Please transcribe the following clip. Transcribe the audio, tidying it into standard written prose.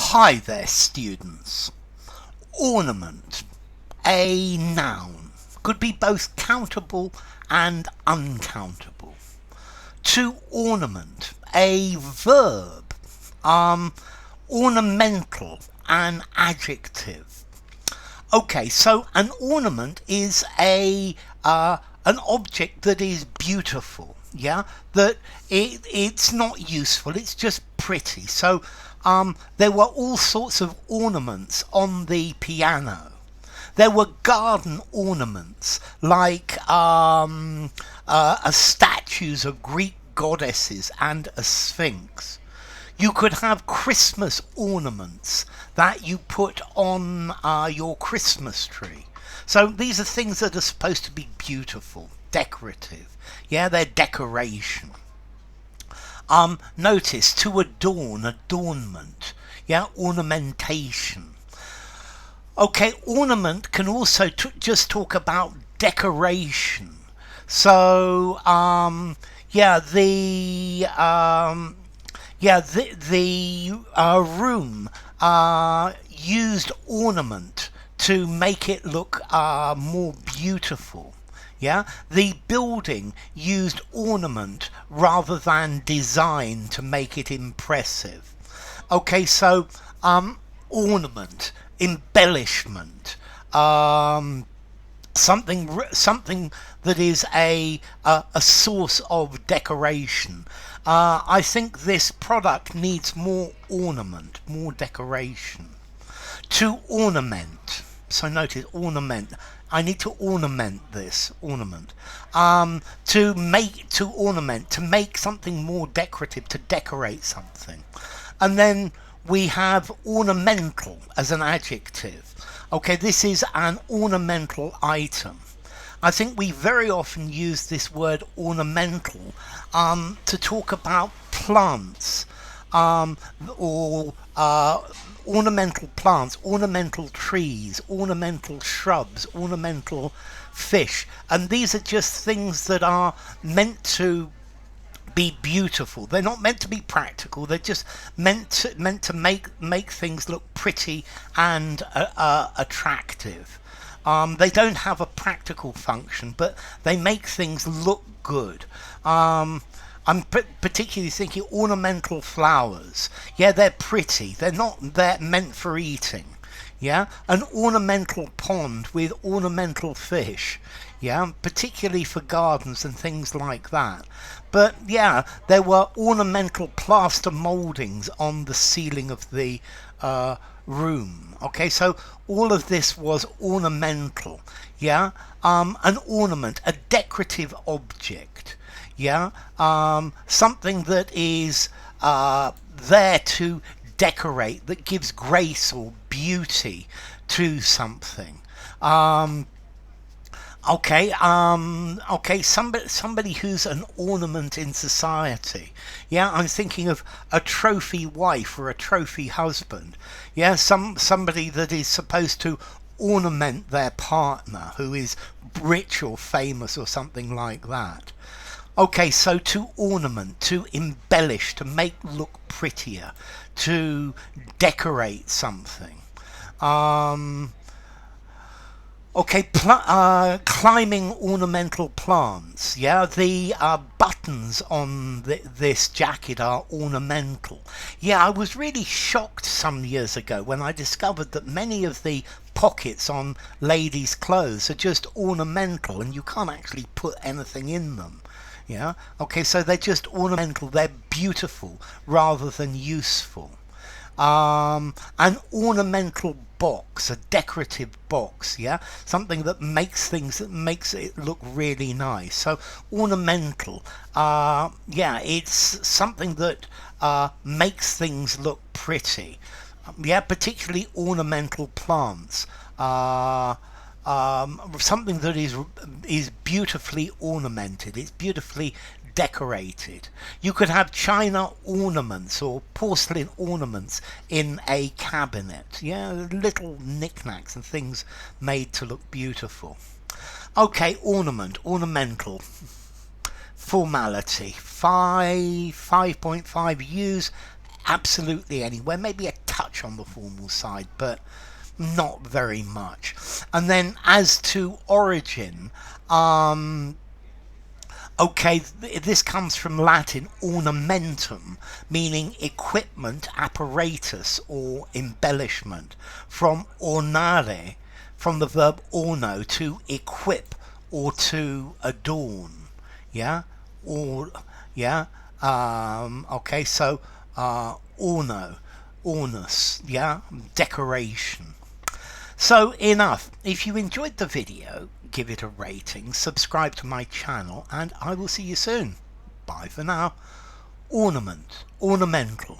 Hi there, students. Ornament, a noun, could be both countable and uncountable. To ornament, a verb, ornamental, an adjective. Okay, so an ornament is an object that is beautiful, yeah, that it's not useful, it's just pretty. So there were all sorts of ornaments on the piano. There were garden ornaments like statues of Greek goddesses and a sphinx. You could have Christmas ornaments that you put on your Christmas tree. So these are things that are supposed to be beautiful, decorative. Yeah, they're decoration. Notice to adorn, adornment. Yeah, ornamentation. Okay, ornament can also just talk about decoration. So, the room used ornament to make it look more beautiful. Yeah, the building used ornament rather than design to make it impressive. Okay, so ornament, embellishment, something that is a source of decoration. I think this product needs more ornament, more decoration. To ornament. So notice ornament. I need to ornament this ornament. To ornament, to make something more decorative, to decorate something. And then we have ornamental as an adjective. Okay, this is an ornamental item. I think we very often use this word ornamental to talk about plants or ornamental plants, ornamental trees, ornamental shrubs, ornamental fish. And these are just things that are meant to be beautiful. They're not meant to be practical. They're just meant to make things look pretty and attractive. They don't have a practical function, but they make things look good. I'm particularly thinking ornamental flowers. Yeah, they're pretty. They're meant for eating. Yeah, an ornamental pond with ornamental fish. Yeah, particularly for gardens and things like that. But yeah, there were ornamental plaster moldings on the ceiling of the room. Okay, so all of this was ornamental. Yeah, an ornament, a decorative object. Yeah, something that is there to decorate, that gives grace or beauty to something. Okay, somebody who's an ornament in society. Yeah, I'm thinking of a trophy wife or a trophy husband. Yeah, somebody that is supposed to ornament their partner who is rich or famous or something like that. Okay, so to ornament, to embellish, to make look prettier, to decorate something. Okay, climbing ornamental plants. Yeah, the buttons on this jacket are ornamental. Yeah, I was really shocked some years ago when I discovered that many of the pockets on ladies' clothes are just ornamental and you can't actually put anything in them. Yeah, okay, so they're just ornamental, they're beautiful rather than useful. An ornamental box, a decorative box, yeah, something that makes it look really nice. So ornamental, yeah, it's something that makes things look pretty. Yeah, particularly ornamental plants. Something that is beautifully ornamented. It's beautifully decorated. You could have china ornaments or porcelain ornaments in a cabinet. Yeah, little knickknacks and things made to look beautiful. Okay, ornament, ornamental. Formality. 5.5 use absolutely anywhere, maybe a touch on the formal side, but not very much. And then as to origin, okay, this comes from Latin ornamentum, meaning equipment, apparatus, or embellishment. From ornare, from the verb orno, to equip or to adorn. Yeah, or yeah. Okay, so orno, ornus. Yeah, decoration. So enough. If you enjoyed the video, give it a rating, subscribe to my channel, and I will see you soon. Bye for now. Ornament, ornamental.